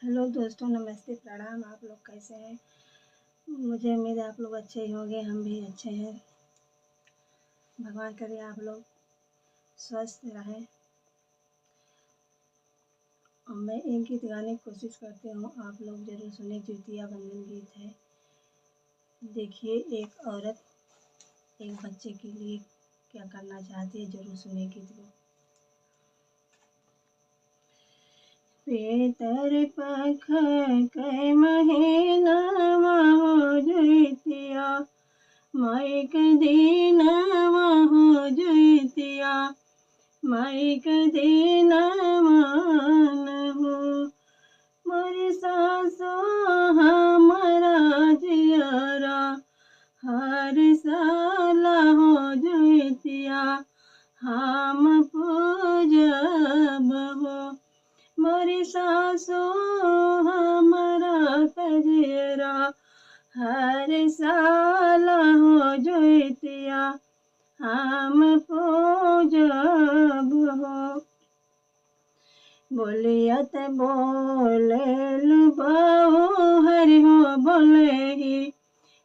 Hello दोस्तों, नमस्ते, प्रणाम। आप लोग कैसे हैं? मुझे उम्मीद है आप लोग अच्छे ही होंगे। हम भी अच्छे हैं। भगवान करे आप लोग स्वस्थ रहें। और मैं एक गीत गाने की कोशिश करती हूँ, आप लोग ज़रूर सुने। जितिया बंधन गीत है। देखिए, एक औरत एक बच्चे के लिए क्या करना चाहती है, ज़रूर सुने गीत को। पेतर पख कै महीनावा हो जुतिया, माइक दीनावा हो जुतिया, माइक दीनावा हो। मोरी सासो हमारा जियरा हर साला हो जुतिया, हम पूजब हो। मोरी सासो हमारा तजरा हर साल हो जुतिया, हम पूजब हो। बोलियत बोले लुबाऊ हरि हो बोले ही,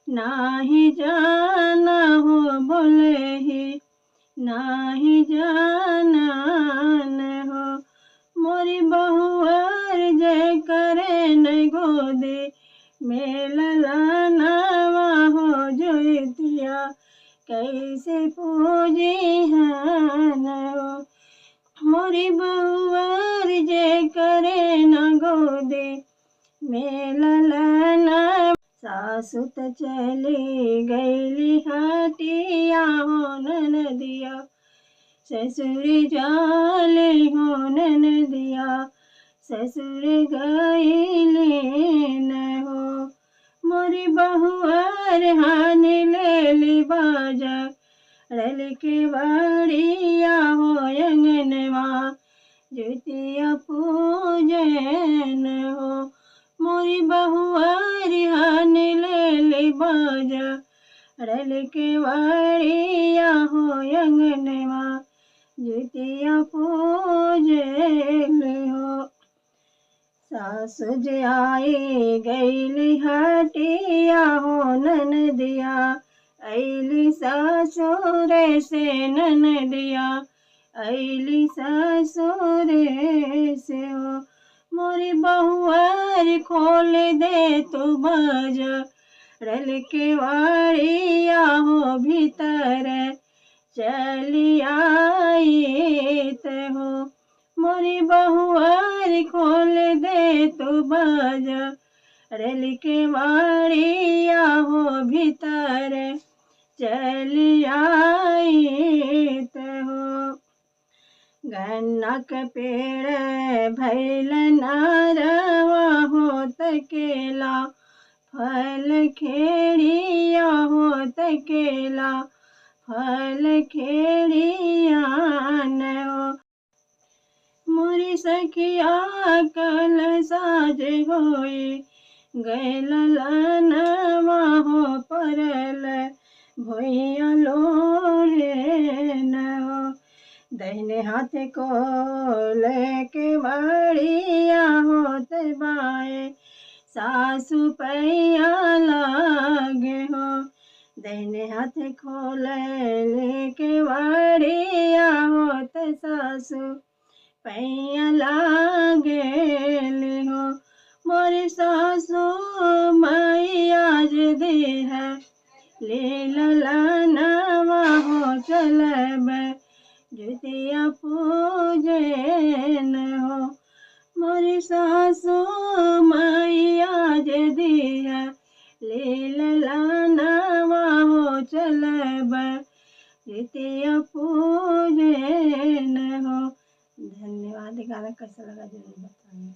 नाही जाना हो बोले ही, नाही जाना हो। मोरी बहुआर जे करे न गोदे मेललानावा हो जुतिया, कैसे पूजी हन हो। मोरी बहुआर जे करे न गोदे मेललाना। सासु त चली गईली हटिया हो ननदिया, ससुर जाले हो ननदिया, ससुर गईले न हो। मोरी बहुआर हान लेली बाजा रल के बाड़िया हो अंगनवा, जुतिया पूजन हो। मोरी बहुआर हान लेली बाजा रल के बाड़िया हो अंगनवा, जुतिया पूजन हो। सासु जे आई गईली हटिया हो ननदिया, ऐली ससुर से ननदिया, ऐली ससुर से हो। मोरी बहुआर खोल दे तू बाजा रल के वाड़िया हो भीतर चली आईत हो। मोरी बहुआर खोल दे तू बाजा रल के वाड़िया हो भीतर चली आईत हो। गन्ना के पेड़ भैल नारवा हो तकेला, फल खेड़िया हो तकेला, फल खेड़िया न हो। मोरी सखिया कल साज होई गैल लनवा हो परल भुइया लोरे न हो। दहिने हाथ को लेके बड़िया होत बाए, सासु पैया लागे हो। दहिने हाथ खोले लेके बड़िया होत सासु पैया लागेल हो। मोरी सासु मैया जे देह ले ललनवा हो चलब जुतिया पूजन हो। मोरी सासु मैया जे देह ले ललनवा हो चलब जुतिया पूजन हो। धन्यवाद। गाना कैसा लगा जरूर बताइए।